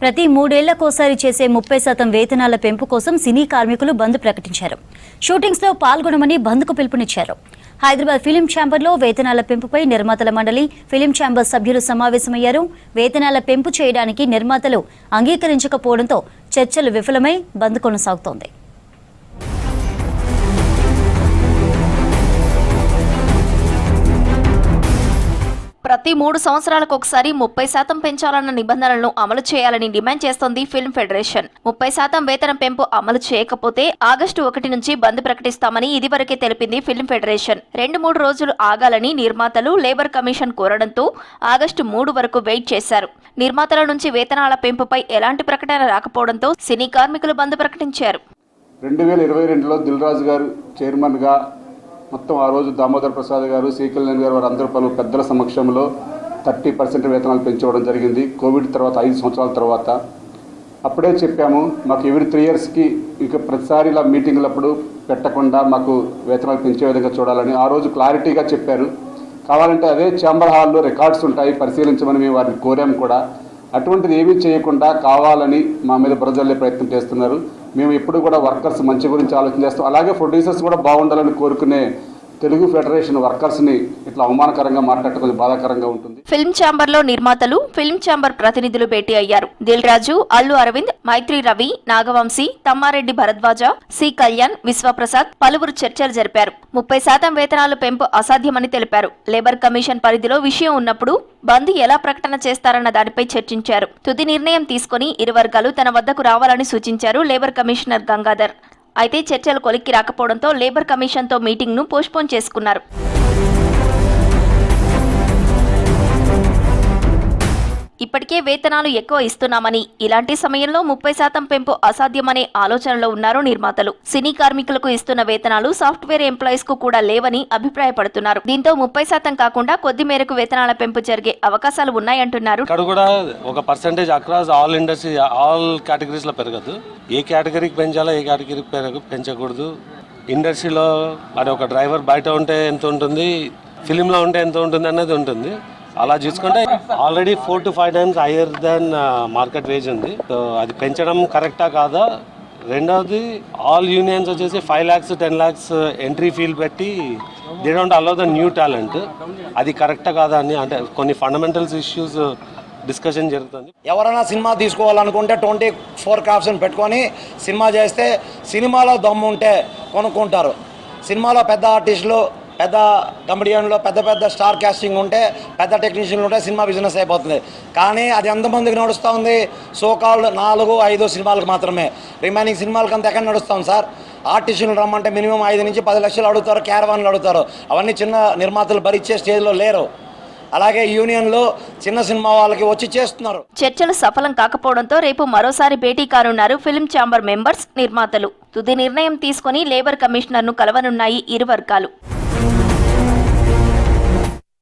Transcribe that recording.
ప్రతి 3 ఏళ్లకోసారి చేసే 30% వేతనాల పెంపు కోసం సినీ కార్మికులు బంద్ ప్రకటించారు. షూటింగ్స్ లో పాల్గొనమని బంద్కు పిలుపునిచ్చారు. హైదరాబాద్ ఫిలిం ఛాంబర్లో వేతనాల పెంపుపై నిర్మాతల మండలి, ఫిలిం ఛాంబర్ సభ్యులు సమావేశమయ్యారు. వేతనాల పెంపు చేయడానికి నిర్మాతలు అంగీకరించకపోవడంతో చర్చలు విఫలమై బంద్ కొనసాగుతోంది. ప్రతి 3 సంవత్సరాలకు ఒకసారి 30% పెంచాలన్న నిబంధనలను అమలు చేయాలని డిమాండ్ చేస్తోంది ఫిల్మ్ ఫెడరేషన్. 30% వేతనం పెంపు అమలు చేయకపోతే ఆగస్టు 1 నుంచి బంద్ ప్రకటిస్తామని ఇదివరకే తెలిపింది ఫిల్మ్ ఫెడరేషన్. 2-3 రోజులు ఆగాలని నిర్మాతలు, లేబర్ కమిషన్ కోరడంతో ఆగస్టు 3 వరకు వెయిట్ చేశారు. నిర్మాతల నుంచి వేతనాల పెంపుపై ఎలాంటి ప్రకటన రాకపోవడంతో సినీ కార్మికులు బంద్ ప్రకటించారు. 2022లో దిల్ రాజు గారు చైర్మన్గా మొత్తం ఆ రోజు దామోదర్ ప్రసాద్ గారు, సి కళ్యాణ్ గారు వారందరూ పలు పెద్దల సమక్షంలో 30% వేతనాలు పెంచుకోవడం జరిగింది. కోవిడ్ తర్వాత 5 సంవత్సరాల తర్వాత అప్పుడే చెప్పాము, మాకు ఎవ్రీ 3 ఇయర్స్కి ఇక ప్రతిసారి ఇలా మీటింగ్లప్పుడు పెట్టకుండా మాకు వేతనాలు పెంచే విధంగా చూడాలని ఆ రోజు క్లారిటీగా చెప్పారు. కావాలంటే అదే ఛాంబర్ హాల్లో రికార్డ్స్ ఉంటాయి, పరిశీలించమని మేము వారిని కోరాము కూడా. అటువంటిది ఏమీ చేయకుండా కావాలని మా మీద బురజల్లే ప్రయత్నం చేస్తున్నారు. మేము ఎప్పుడు కూడా వర్కర్స్ మంచి గురించి ఆలోచన చేస్తాం. అలాగే ప్రొడ్యూసర్స్ కూడా బాగుండాలని కోరుకునే తెలుగు ఫెడరేషన్ వర్కర్స్ని ఇట్లా అవమానకరంగా మాట్లాడటం కొంచెం బాధాకరంగా ఉంటుంది. ఫిల్మ్ ఛాంబర్ లో నిర్మాతలు, ఫిల్మ్ ఛాంబర్ ప్రతినిధులు భేటీ అయ్యారు. దిల్ రాజు, అల్లు అరవింద్, మైత్రి రవి, నాగవంశీ, తమ్మారెడ్డి భరద్వాజ, సి కళ్యాణ్, విశ్వప్రసాద్ పలువురు చర్చలు జరిపారు. 30% వేతనాలు పెంపు అసాధ్యమని తెలిపారు. లేబర్ కమిషన్ పరిధిలో విషయం ఉన్నప్పుడు బంద్ ఎలా ప్రకటన చేస్తారన్న దానిపై చర్చించారు. తుది నిర్ణయం తీసుకుని ఇరు వర్గాలు తన వద్దకు రావాలని సూచించారు లేబర్ కమిషనర్ గంగాధర్. అయితే చర్చలు కొలిక్కి రాకపోవడంతో లేబర్ కమిషన్తో మీటింగ్ను పోస్ట్పోన్ చేసుకున్నారు. ఇప్పటికే వేతనాలు ఎక్కువ ఇస్తున్నామని, ఇలాంటి సమయంలో 30% పెంపు అసాధ్యమనే ఆలోచనలో ఉన్నారు నిర్మాతలు. సినీ కార్మికులకు ఇస్తున్న వేతనాలు సాఫ్ట్వేర్ ఎంప్లాయీస్ కు కూడా లేవని అభిప్రాయపడుతున్నారు. దీంతో 30% కాకుండా కొద్ది మేరకు వేతనాల పెంపు జరిగే అవకాశాలు ఉన్నాయంటున్నారు. ఇక్కడ కూడా ఒక percentage across all industry, all categories లో పెరగదు. ఏ కేటగిరీకి పెంచాలో ఏ కేటగిరీకి పెంచకూడదు. ఇండస్ట్రీలో మరి ఒక డ్రైవర్ బయట ఉంటే ఎంత ఉంటుంది, ఫిలింలో ఉంటే ఎంత ఉంటుంది అన్నది ఉంటుంది. అలా చూసుకుంటే already 4 to 5 times higher than market wage ఉంది. సో అది పెంచడం కరెక్టా కాదా? రెండవది ఆల్ యూనియన్స్ వచ్చేసి 5 lakhs 10 lakhs ఎంట్రీ ఫీల్ పెట్టి they don't allow the new talent. అది కరెక్టా కాదా అని అంటే కొన్ని ఫండమెంటల్స్ ఇష్యూస్ డిస్కషన్ జరుగుతుంది. ఎవరైనా సినిమా తీసుకోవాలనుకుంటే 24 క్రాఫ్ట్స్ని పెట్టుకొని సినిమా చేస్తే సినిమాలో దమ్ము ఉంటే కొనుక్కుంటారు. సినిమాలో పెద్ద ఆర్టిస్టులు, పెద్ద కమెడియన్లో పెద్ద స్టార్ కాస్టింగ్ ఉంటే, పెద్ద టెక్నీషియన్లు ఉంటే సినిమా బిజినెస్ అయిపోతుంది. కానీ అది ఎంతమందికి నడుస్తూ ఉంది? సోకాల్డ్ 4-5 సినిమాలకు మాత్రమే. రిమైనింగ్ సినిమాలకు అంతా ఎక్కడ నడుస్తాం సార్? ఆర్టిస్టులు రమ్మంటే మినిమం 5 నుంచి 10 లక్షలు అడుగుతారు, క్యారవాన్లు అడుగుతారు. అవన్నీ చిన్న నిర్మాతలు భరించే స్టేజ్లో లేరు. అలాగే యూనియన్లో చిన్న సినిమా వాళ్ళకి వచ్చి చేస్తున్నారు. చర్చలు సఫలం కాకపోవడంతో రేపు మరోసారి భేటీ కానున్నారు ఫిల్మ్ ఛాంబర్ మెంబర్స్, నిర్మాతలు. తుది నిర్ణయం తీసుకుని లేబర్ కమిషనర్ను కలవనున్నాయి ఇరు వర్గాలు.